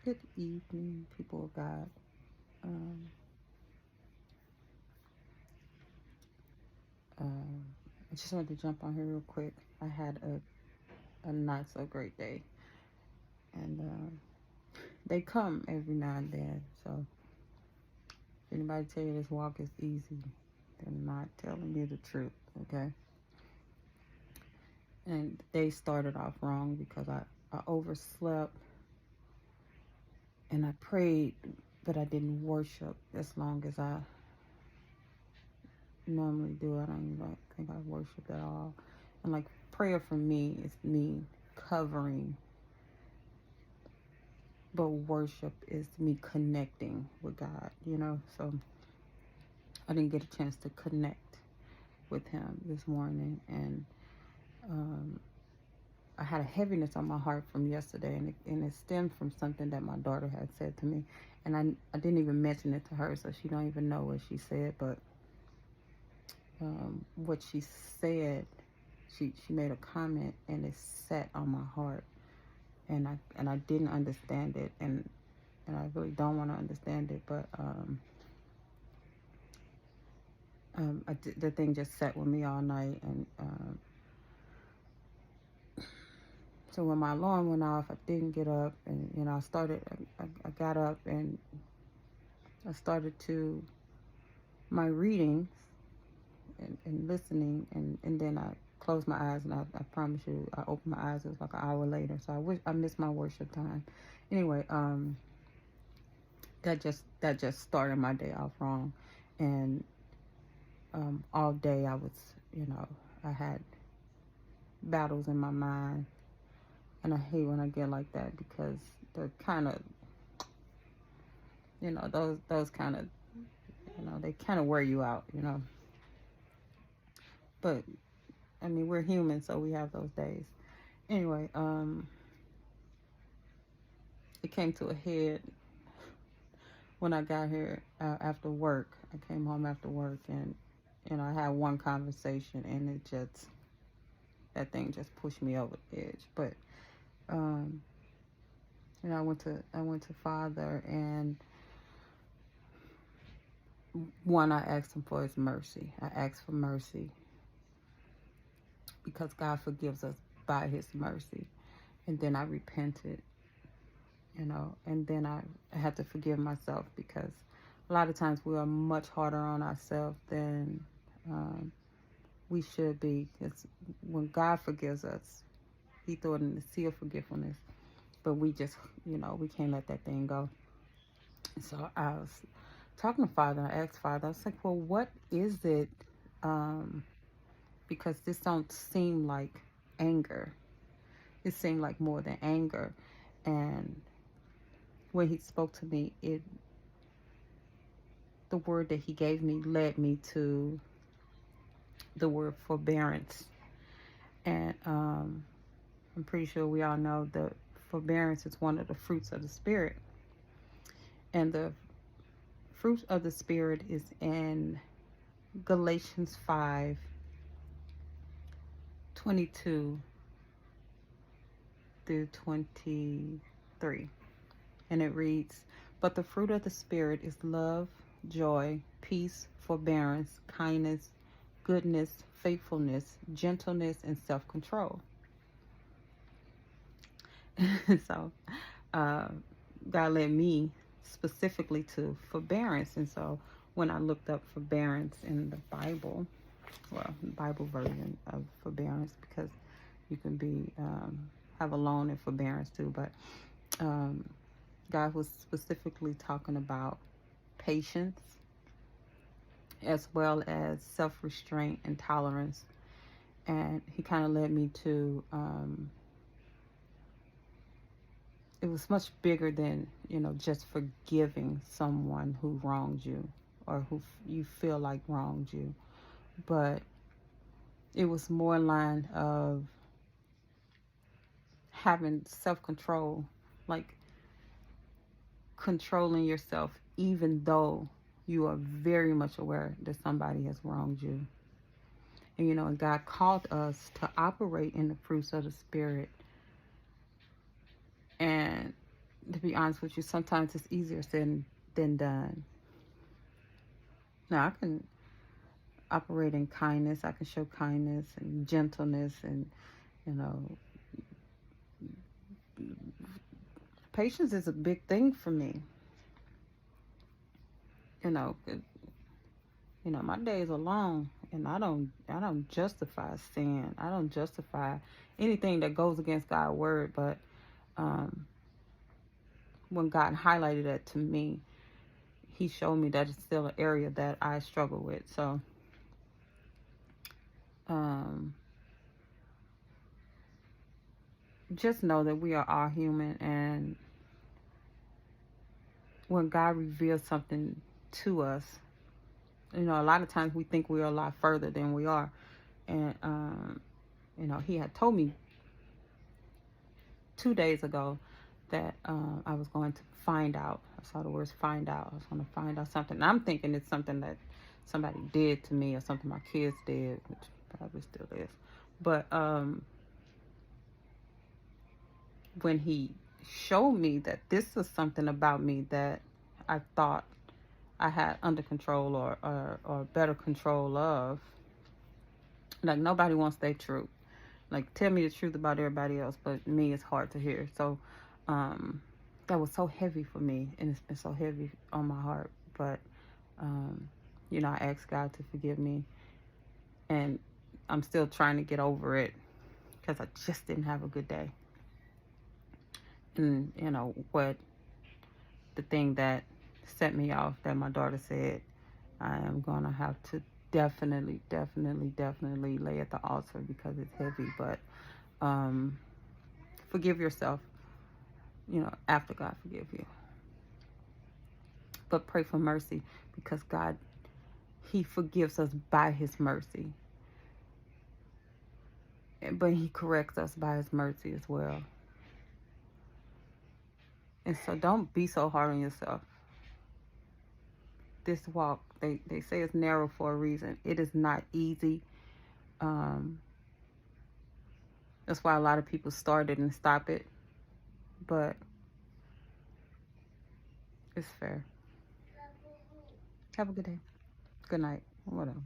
Good evening, people of God. Um, I just wanted to jump on here real quick. I had a not so great day, and they come every now and then. So, if anybody tell you this walk is easy, they're not telling you the truth, okay? And they started off wrong because I overslept and I prayed, but I didn't worship as long as I normally do. I don't even think I worshiped at all. And like prayer for me is me covering, but worship is me connecting with God, So I didn't get a chance to connect with Him this morning, and um, I had a heaviness on my heart from yesterday, and it stemmed from something that my daughter had said to me, and I didn't even mention it to her, so she don't even know what she said, but what she said, she made a comment, and it sat on my heart, and I didn't understand it, and I really don't want to understand it, but the thing just sat with me all night, and so when my alarm went off, I didn't get up, and I got up, and I started to my readings and listening, and then I closed my eyes, and I promise you, I opened my eyes. It was like an hour later, so I missed my worship time. Anyway, that just started my day off wrong, and all day I was, I had battles in my mind, and I hate when I get like that because they're kind of, those kind of, they kind of wear you out. But I mean, we're human, so we have those days. Anyway, it came to a head when I got here after work. I came home after work, and I had one conversation, and that thing just pushed me over the edge. But um, I went to Father, and one, I asked Him for His mercy. I asked for mercy because God forgives us by His mercy, and then I repented, and then I had to forgive myself because a lot of times we are much harder on ourselves than um, we should be. Because when God forgives us, He threw it in the sea of forgetfulness, but we just, we can't let that thing go. So I was talking to Father, and I asked Father, I was like, well, what is it? Because this don't seem like anger. It seemed like more than anger. And when He spoke to me, the word that He gave me led me to the word forbearance. And I'm pretty sure we all know that forbearance is one of the fruits of the Spirit. And the fruit of the Spirit is in Galatians 5:22 through 23. And it reads, but the fruit of the Spirit is love, joy, peace, forbearance, kindness, goodness, faithfulness, gentleness, and self-control. So God led me specifically to forbearance. And so when I looked up forbearance in the Bible, well, Bible version of forbearance, because you can be have a loan and forbearance too, but God was specifically talking about patience as well as self-restraint and tolerance. And He kind of led me to it was much bigger than, just forgiving someone who wronged you or who you feel like wronged you. But it was more in line of having self-control, like controlling yourself, even though you are very much aware that somebody has wronged you. And, and God called us to operate in the fruits of the Spirit. And to be honest with you, sometimes it's easier said than done. Now, I can operate in kindness. I can show kindness and gentleness and, you know, patience is a big thing for me. You know, my days are long, and I don't justify sin. I don't justify anything that goes against God's word. But um, when God highlighted that to me, He showed me that it's still an area that I struggle with. So, um, just know that we are all human, and when God reveals something to us, a lot of times we think we're a lot further than we are. And, He had told me 2 days ago that I was going to find out. I saw the words find out. I was going to find out something. And I'm thinking it's something that somebody did to me or something my kids did, which probably still is. But when He showed me that this was something about me that I thought I had under control or better control of, like nobody wants their truth. Like, tell me the truth about everybody else, but me, it's hard to hear. So, that was so heavy for me, and it's been so heavy on my heart. But, I asked God to forgive me, and I'm still trying to get over it because I just didn't have a good day. And, the thing that set me off that my daughter said, I am going to have to definitely lay at the altar because it's heavy. But forgive yourself, after God forgive you. But pray for mercy, because God, He forgives us by His mercy. But He corrects us by His mercy as well. And so don't be so hard on yourself. This walk, they say it's narrow for a reason. It is not easy. That's why a lot of people start it and stop it. But it's fair. Have a good day. Good night. Whatever.